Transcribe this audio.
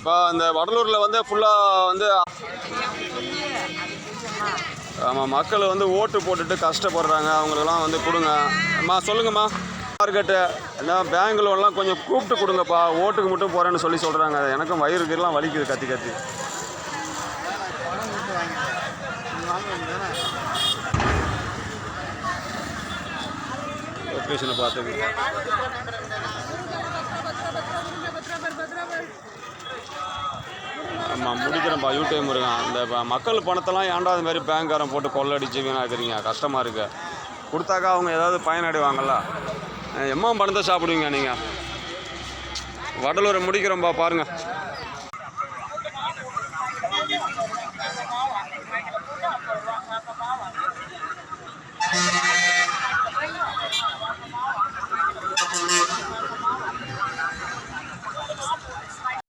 இப்போ இந்த வடலூரில் வந்து ஃபுல்லாக வந்து ஆமாம் மக்கள் வந்து ஓட்டு போட்டுட்டு கஷ்டப்படுறாங்க, அவங்களுக்கெல்லாம் வந்து கொடுங்க. அம்மா சொல்லுங்கம்மா. மார்க்கெட்டு என்ன பேங்க் லோன்லாம் கொஞ்சம் கூப்பிட்டு கொடுங்கப்பா, ஓட்டுக்கு மட்டும் போகிறேன்னு சொல்கிறாங்க. எனக்கும் வயிறுக்கெல்லாம் வலிக்குது கத்தி கத்தி. லொக்கேஷனை பார்த்துக்கு ஆமாம் முடிக்கிறேன்ப்பா. யூடியூப் இருக்கான். இந்த மக்கள் பணத்தெல்லாம் ஏன்டா அது மாதிரி பேங்க்காரன் போட்டு கொள்ளடிச்சு வீணாக்குறீங்க? கஷ்டமாக இருக்குது. கொடுத்தாக்கா அவங்க ஏதாவது பயனடைவாங்கல்ல. எம்மா பணத்தை சாப்பிடுவீங்க நீங்கள். வடலூரை முடிக்கிறோம்ப்பா பாருங்கள்.